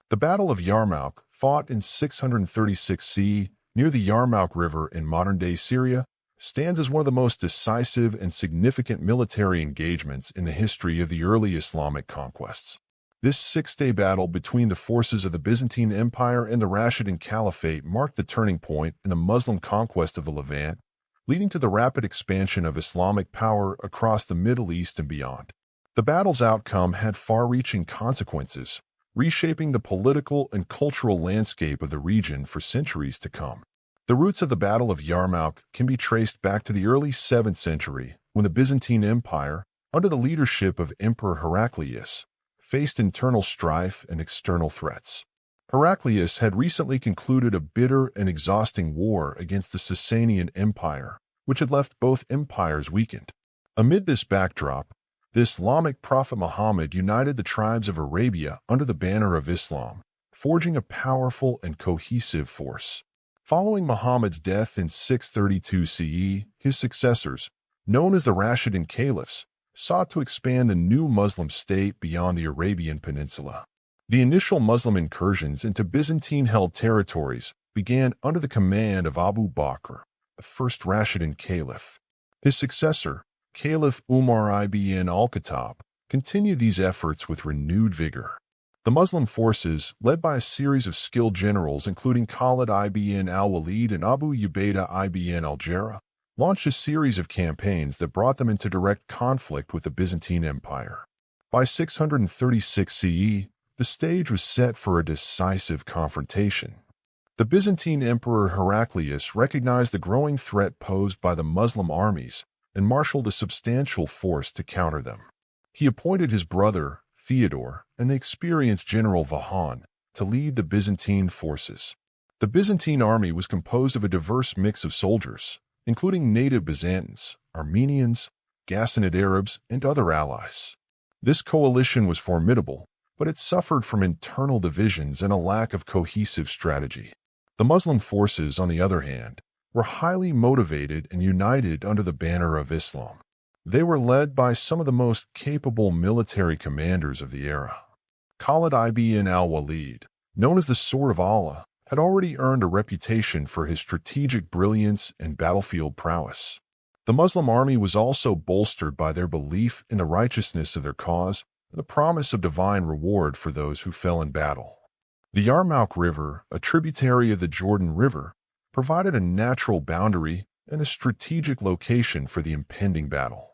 The Battle of Yarmouk, fought in 636 CE near the Yarmouk River in modern-day Syria, stands as one of the most decisive and significant military engagements in the history of the early Islamic conquests. This six-day battle between the forces of the Byzantine Empire and the Rashidun Caliphate marked the turning point in the Muslim conquest of the Levant, leading to the rapid expansion of Islamic power across the Middle East and beyond. The battle's outcome had far-reaching consequences, reshaping the political and cultural landscape of the region for centuries to come. The roots of the Battle of Yarmouk can be traced back to the early 7th century, when the Byzantine Empire, under the leadership of Emperor Heraclius, faced internal strife and external threats. Heraclius had recently concluded a bitter and exhausting war against the Sasanian Empire, which had left both empires weakened. Amid this backdrop, the Islamic prophet Muhammad united the tribes of Arabia under the banner of Islam, forging a powerful and cohesive force. Following Muhammad's death in 632 CE, his successors, known as the Rashidun Caliphs, sought to expand the new Muslim state beyond the Arabian Peninsula. The initial Muslim incursions into Byzantine-held territories began under the command of Abu Bakr, the first Rashidun Caliph. His successor, Caliph Umar ibn al-Khattab, continued these efforts with renewed vigor. The Muslim forces, led by a series of skilled generals including Khalid ibn al-Walid and Abu Ubaidah ibn al-Jarrah, launched a series of campaigns that brought them into direct conflict with the Byzantine Empire. By 636 CE, the stage was set for a decisive confrontation. The Byzantine Emperor Heraclius recognized the growing threat posed by the Muslim armies and marshaled a substantial force to counter them. He appointed his brother, Theodore, and the experienced general Vahan to lead the Byzantine forces. The Byzantine army was composed of a diverse mix of soldiers, including native Byzantines, Armenians, Ghassanid Arabs, and other allies. This coalition was formidable, but it suffered from internal divisions and a lack of cohesive strategy. The Muslim forces, on the other hand, were highly motivated and united under the banner of Islam. They were led by some of the most capable military commanders of the era. Khalid ibn al-Walid, known as the Sword of Allah, had already earned a reputation for his strategic brilliance and battlefield prowess. The Muslim army was also bolstered by their belief in the righteousness of their cause and the promise of divine reward for those who fell in battle. The Yarmouk River, a tributary of the Jordan River, provided a natural boundary and a strategic location for the impending battle.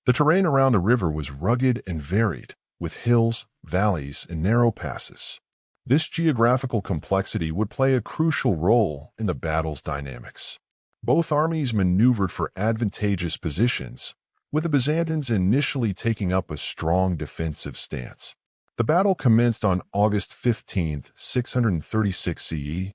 The terrain around the river was rugged and varied, with hills, valleys, and narrow passes. This geographical complexity would play a crucial role in the battle's dynamics. Both armies maneuvered for advantageous positions, with the Byzantines initially taking up a strong defensive stance. The battle commenced on August 15, 636 CE,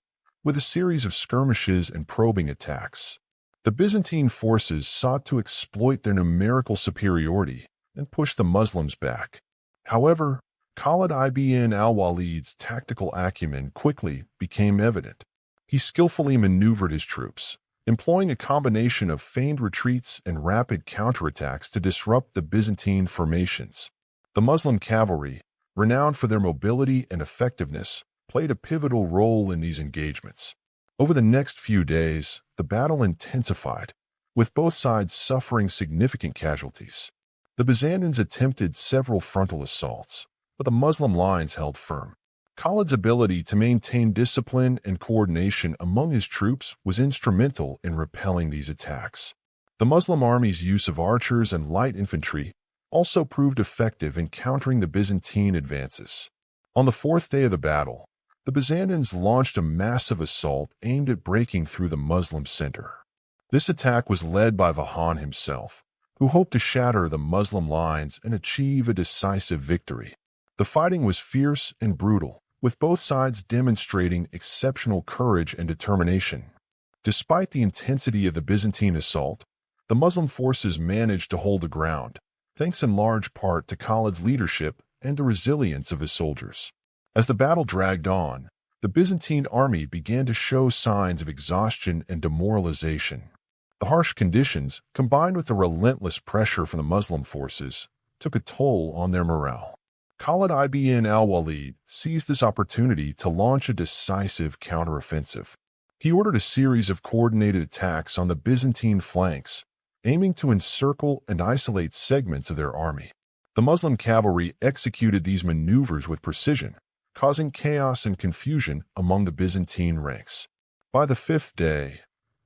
with a series of skirmishes and probing attacks. The Byzantine forces sought to exploit their numerical superiority and push the Muslims back. However, Khalid ibn al-Walid's tactical acumen quickly became evident. He skillfully maneuvered his troops, employing a combination of feigned retreats and rapid counterattacks to disrupt the Byzantine formations. The Muslim cavalry, renowned for their mobility and effectiveness, played a pivotal role in these engagements. Over the next few days, the battle intensified, with both sides suffering significant casualties. The Byzantines attempted several frontal assaults, but the Muslim lines held firm. Khalid's ability to maintain discipline and coordination among his troops was instrumental in repelling these attacks. The Muslim army's use of archers and light infantry also proved effective in countering the Byzantine advances. On the fourth day of the battle, the Byzantines launched a massive assault aimed at breaking through the Muslim center. This attack was led by Vahan himself, who hoped to shatter the Muslim lines and achieve a decisive victory. The fighting was fierce and brutal, with both sides demonstrating exceptional courage and determination. Despite the intensity of the Byzantine assault, the Muslim forces managed to hold the ground, thanks in large part to Khalid's leadership and the resilience of his soldiers. As the battle dragged on, the Byzantine army began to show signs of exhaustion and demoralization. The harsh conditions, combined with the relentless pressure from the Muslim forces, took a toll on their morale. Khalid ibn al-Walid seized this opportunity to launch a decisive counteroffensive. He ordered a series of coordinated attacks on the Byzantine flanks, aiming to encircle and isolate segments of their army. The Muslim cavalry executed these maneuvers with precision, causing chaos and confusion among the Byzantine ranks. By the fifth day,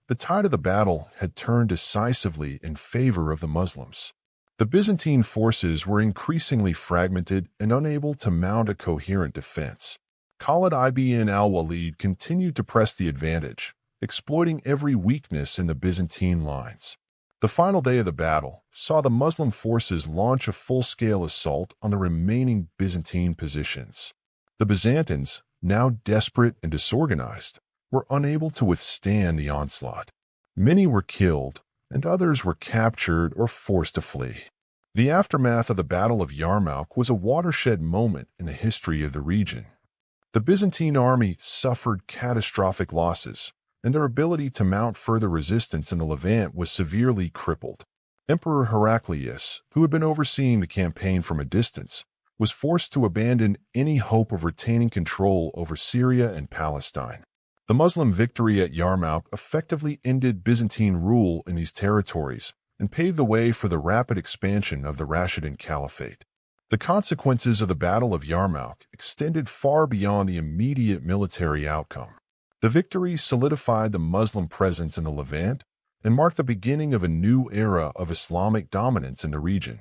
the tide of the battle had turned decisively in favor of the Muslims. The Byzantine forces were increasingly fragmented and unable to mount a coherent defense. Khalid ibn al-Walid continued to press the advantage, exploiting every weakness in the Byzantine lines. The final day of the battle saw the Muslim forces launch a full-scale assault on the remaining Byzantine positions. The Byzantines, now desperate and disorganized, were unable to withstand the onslaught. Many were killed, and others were captured or forced to flee. The aftermath of the Battle of Yarmouk was a watershed moment in the history of the region. The Byzantine army suffered catastrophic losses, and their ability to mount further resistance in the Levant was severely crippled. Emperor Heraclius, who had been overseeing the campaign from a distance, was forced to abandon any hope of retaining control over Syria and Palestine. The Muslim victory at Yarmouk effectively ended Byzantine rule in these territories and paved the way for the rapid expansion of the Rashidun Caliphate. The consequences of the Battle of Yarmouk extended far beyond the immediate military outcome. The victory solidified the Muslim presence in the Levant and marked the beginning of a new era of Islamic dominance in the region.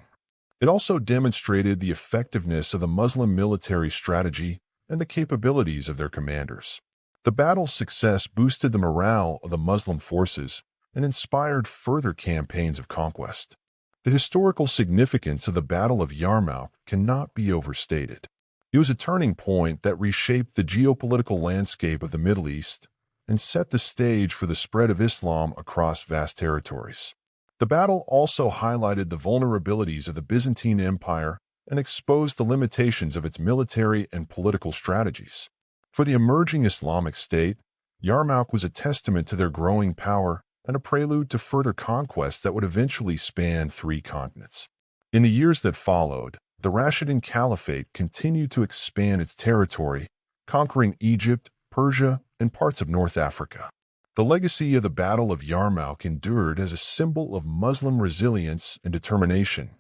It also demonstrated the effectiveness of the Muslim military strategy and the capabilities of their commanders. The battle's success boosted the morale of the Muslim forces and inspired further campaigns of conquest. The historical significance of the Battle of Yarmouk cannot be overstated. It was a turning point that reshaped the geopolitical landscape of the Middle East and set the stage for the spread of Islam across vast territories. The battle also highlighted the vulnerabilities of the Byzantine Empire and exposed the limitations of its military and political strategies. For the emerging Islamic State, Yarmouk was a testament to their growing power and a prelude to further conquests that would eventually span 3 continents. In the years that followed, the Rashidun Caliphate continued to expand its territory, conquering Egypt, Persia, and parts of North Africa. The legacy of the Battle of Yarmouk endured as a symbol of Muslim resilience and determination.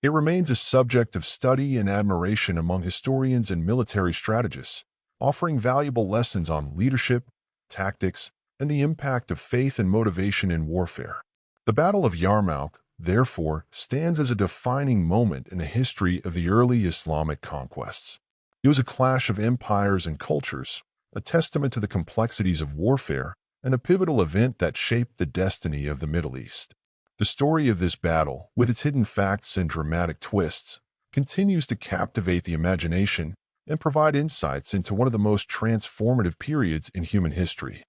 It remains a subject of study and admiration among historians and military strategists, offering valuable lessons on leadership, tactics, and the impact of faith and motivation in warfare. The Battle of Yarmouk, therefore, stands as a defining moment in the history of the early Islamic conquests. It was a clash of empires and cultures, a testament to the complexities of warfare, and a pivotal event that shaped the destiny of the Middle East. The story of this battle, with its hidden facts and dramatic twists, continues to captivate the imagination and provide insights into one of the most transformative periods in human history.